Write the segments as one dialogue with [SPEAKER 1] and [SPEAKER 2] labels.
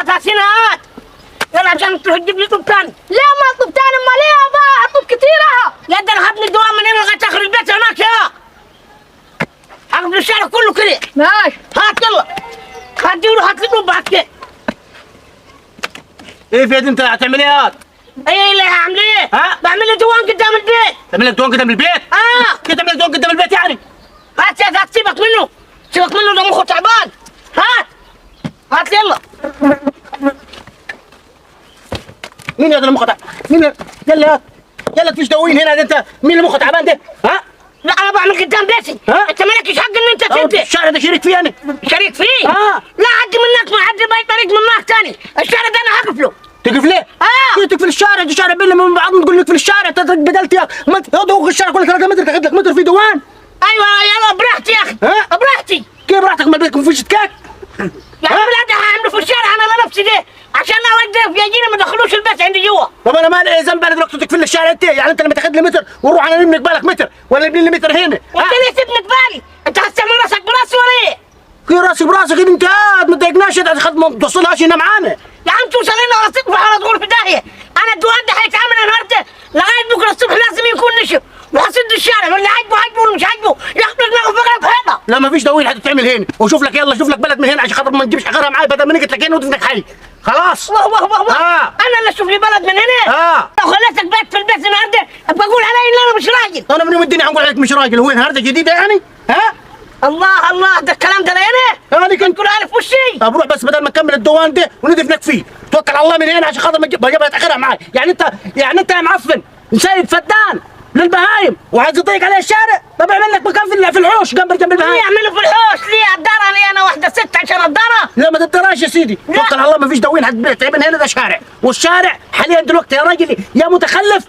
[SPEAKER 1] هات هنا هات. يلا عشان تروح تجيب لي طوب تاني.
[SPEAKER 2] لا ما طوب تاني، امال ايه يابا؟ اطوب كتير اهو.
[SPEAKER 1] يا ده انا هبني الدوام من هنا لغايه اخر البيت هناك يا. هقفل الشارع كله كده.
[SPEAKER 2] ماشي.
[SPEAKER 1] هات يلا. هات دي وروح هات لي طوب بعد كده.
[SPEAKER 3] ايه في انت هتعمل ايه ياض؟
[SPEAKER 1] ايه اللي هعمل ايه؟
[SPEAKER 3] ها؟
[SPEAKER 1] بعمل لي دوام قدام البيت.
[SPEAKER 3] تعمل لك دوام قدام البيت؟ كيف تعمل لك دوام قدام البيت يعني؟
[SPEAKER 1] هات يا هات سيبك منه. سيبك منه ده مخه تعبان. هات. هات يلا.
[SPEAKER 3] مين يا ده المخ تعبان؟ مين يلا ياض. يلا تفيش دوين هنا ده انت مين اللي مخه تعبان ده؟ ها؟
[SPEAKER 1] لا انا بعمل قدام بيتي.
[SPEAKER 3] ها؟
[SPEAKER 1] انت مالكش حق ان انت تبدأ.
[SPEAKER 3] الشارع ده شريك فيه انا.
[SPEAKER 1] شريك فيه؟
[SPEAKER 3] اه.
[SPEAKER 1] لا عدي منك ما عدي باي طريق من هناك تاني. الشارع ده انا هقفله.
[SPEAKER 3] تقف ليه؟ كيف تقفل الشارع؟ ده شارع بيننا من بعض تقول لك في الشارع بدلت يا ما انت دوق الشارع كله 3 متر تاخد لك متر في دوان.
[SPEAKER 1] ايوه يلا براحتي يا اخي.
[SPEAKER 3] ها؟
[SPEAKER 1] براحتي.
[SPEAKER 3] كيف براحتك ما بينكم فيش تكاك؟
[SPEAKER 1] يا عم لا ده هعمله في الشارع انا لنفسي ده عشان اودي يجينا ما دخلوش البيت عندي جوا.
[SPEAKER 3] طب انا مالي ايه ذنب انا دلوقتي تقفل الشارع انت؟ يعني انت لما تاخد لي متر وروح انا نبني قبالك متر ولا نبني لي متر هنا؟
[SPEAKER 1] وانت ليه سيبني قبالي؟ انت هتستعمل راسك براسي ولا ايه؟
[SPEAKER 3] كي راسي براسك انت قاعد ما تضايقناش ما توصلهاش هنا معانا.
[SPEAKER 1] يا عم توصل لنا ولا تصبح ولا تغور في داهيه. انا الدوام ده هيتعمل النهارده لغايه بكره الصبح لازم يكون نشف وهسد الشارع واللي عاجبه عاجبه واللي مش عاجبه ياخد دماغه فقره في حيطه.
[SPEAKER 3] لا ما فيش دوين هتتعمل هنا وشوف لك يلا شوف لك بلد من هنا عشان خاطر ما تجيبش حجرها معايا بدل ما نجي تلاقيني ودنك حي. خلاص.
[SPEAKER 1] واه انا اللي اشوف لي بلد من هنا. لو خليتك بيت في البيت النهارده ابقى اقول علي ان انا مش راجل.
[SPEAKER 3] انا من يوم الدنيا هنقول عليك مش راجل. هو النهارده جديده يعني؟
[SPEAKER 1] الله ده الكلام ده انا كنت كل عارف وشي.
[SPEAKER 3] طب روح بس بدل ما نكمل الدوان ده وندفنك فيه توكل على الله من هنا عشان خاطر ما تجيبها تاخرها معاي. يعني انت يا معفن سايب فدان للبهايم وعايز يضيق عليه الشارع. طب اعمل لك مكان في الحوش جنب البهايم.
[SPEAKER 1] ليه اعمله في الحوش؟ ليه اتدارى لي انا واحده ست عشان اتدارى؟
[SPEAKER 3] لا ما تدراش يا سيدي. توكل على الله ما فيش دوين هتتعمل هنا. ده شارع والشارع حاليا دلوقتي يا راجل يا متخلف.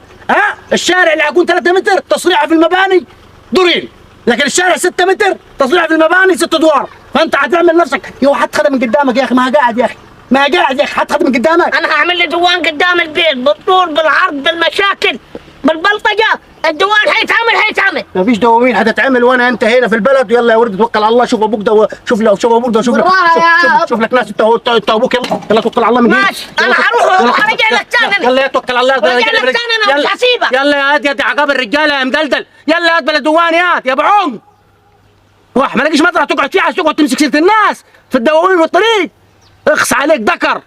[SPEAKER 3] الشارع اللي هيكون 3 متر تصريحه في المباني دورين، لكن الشارع 6 متر تصريحه في المباني 6 ادوار. فانت هتعمل نفسك يو حد خدم من قدامك يا اخي. ما قاعد يا اخي ما قاعد يا اخي حد خدم من قدامك.
[SPEAKER 1] انا هعمل لي دوان قدام البيت بالطول بالعرض بالمشاكل بالبلطجه. الدوان هيتعمل.
[SPEAKER 3] ما فيش دواوين هتتعمل وانا انت هنا في البلد. يلا يا ورد توكل على الله. شوف ابوك ده شوف ابوك ده شوف لك ناس انت ابوك. يلا توكل على الله من هنا.
[SPEAKER 1] ماشي انا هروح ارجع لك تاني.
[SPEAKER 3] يلا توكل على الله.
[SPEAKER 1] ارجع لك تاني انا مش هسيبك.
[SPEAKER 3] يلا يا هاد عقاب الرجاله يا مدلدل. يلا يا بلا دوان يا ابو عمق. واح ما لقيش مطرح تقعد فيه عشان تقعد تمسك سيره الناس في الدواوين والطريق. اخص عليك ذكر.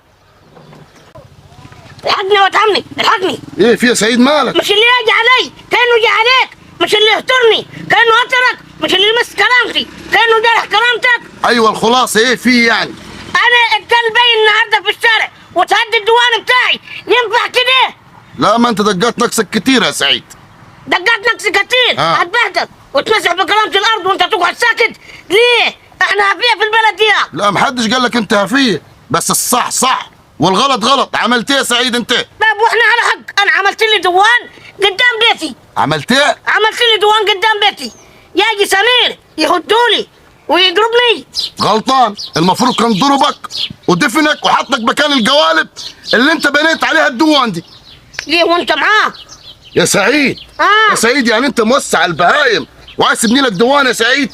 [SPEAKER 1] الحقني واتهمني الحقني.
[SPEAKER 4] ايه في يا سعيد مالك؟
[SPEAKER 1] مش اللي يجي علي كانه يجي عليك. مش اللي يهترني كانه هترك. مش اللي يمس كرامتي كانه جرح كرامتك.
[SPEAKER 4] ايوه الخلاصه ايه في يعني؟
[SPEAKER 1] انا الكلب باين النهارده في الشارع وتهدي الديوان بتاعي. ينفع كده؟
[SPEAKER 4] لا ما انت دقات نفسك كتير يا سعيد.
[SPEAKER 1] دقات نفسي كتير. هتبهدل وتمسح بكرامة الارض وانت تقعد ساكت ليه؟ احنا هفيه في البلد دي.
[SPEAKER 4] لا محدش قال لك انت هفيه، بس الصح صح والغلط غلط. عملت ايه يا سعيد انت؟
[SPEAKER 1] طيب واحنا على حق. انا عملت لي دوان قدام بيتي.
[SPEAKER 4] عملت ايه؟
[SPEAKER 1] عملت لي دوان قدام بيتي. يجي سمير يهدولي ويضربني.
[SPEAKER 4] غلطان. المفروض كان ضربك ودفنك وحطك مكان القوالب اللي انت بنيت عليها الدوان دي.
[SPEAKER 1] ليه وانت معاه؟
[SPEAKER 4] يا سعيد يا سعيد يعني انت موسع البهايم وعايز تبني لك دوان يا سعيد؟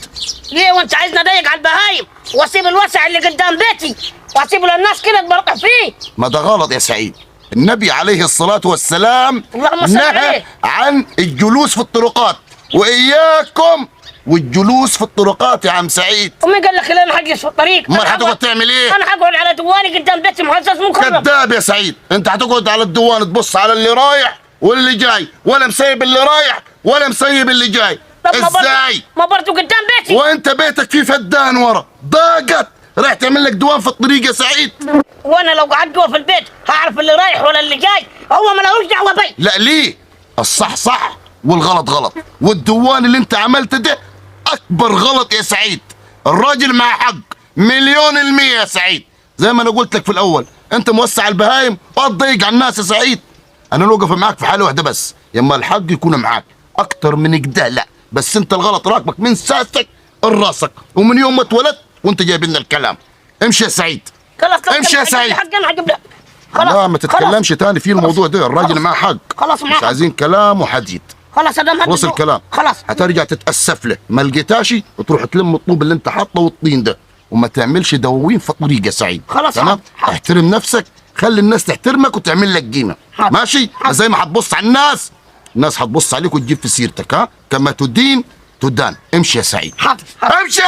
[SPEAKER 1] ليه وانت عايزني اضيق على البهايم واسيب الوسع اللي قدام بيتي واسيبه للناس كده تبرطع فيه؟
[SPEAKER 4] ما ده غلط يا سعيد. النبي عليه الصلاة والسلام نهى عن الجلوس في الطرقات. وإياكم والجلوس في الطرقات يا عم سعيد.
[SPEAKER 1] ومين قال لك ان انا هجلس في الطريق؟
[SPEAKER 4] امال هتقعد تعمل ايه؟
[SPEAKER 1] انا هقعد على دواني قدام بيتي معزز مكرم.
[SPEAKER 4] كذاب يا سعيد. انت هتقعد على الدوان تبص على اللي رايح واللي جاي ولا مسيب اللي رايح ولا مسيب اللي جاي. ازاي؟
[SPEAKER 1] ما برضو قدام بيتي.
[SPEAKER 4] وانت بيتك فيه فدان ورا ضاقت راح تعمل لك دوان في الطريق يا سعيد.
[SPEAKER 1] وانا لو قعدت جوا في البيت هعرف اللي رايح ولا اللي جاي؟ هو ما لهوش دعوه بي.
[SPEAKER 4] لا ليه؟ الصح صح والغلط غلط. والدوان اللي انت عملته ده اكبر غلط يا سعيد. الراجل مع حق 1,000,000% يا سعيد. زي ما انا قلت لك في الاول انت موسع البهايم وتضيق على الناس يا سعيد. انا نوقف معاك في حاله واحده بس، يما الحق يكون معاك اكتر من كده لا. بس انت الغلط راكبك من ساستك لراسك ومن يوم ما اتولدت وانت جايب لنا الكلام. امشي يا سعيد.
[SPEAKER 1] خلاص
[SPEAKER 4] امشي يا سعيد.
[SPEAKER 1] خلاص
[SPEAKER 4] لا ما تتكلمش تاني في الموضوع ده. الراجل معاه حق.
[SPEAKER 1] خلاص
[SPEAKER 4] مش عايزين كلام وحديد.
[SPEAKER 1] خلاص ادام
[SPEAKER 4] خلص الكلام.
[SPEAKER 1] خلاص
[SPEAKER 4] هترجع تتاسف له ما لقيتاش وتروح تلم الطوب اللي انت حاطه والطين ده وما تعملش دواوين في طريق يا سعيد.
[SPEAKER 1] خلاص
[SPEAKER 4] تمام؟
[SPEAKER 1] حاضر.
[SPEAKER 4] احترم نفسك، خلي الناس تحترمك وتعمل لك قيمه.
[SPEAKER 1] حاضر.
[SPEAKER 4] ماشي؟ زي ما هتبص على الناس هتبص عليك وتجيب في سيرتك. كما تدين تدان. امشي يا سعيد.
[SPEAKER 1] حاضر.
[SPEAKER 4] امشي.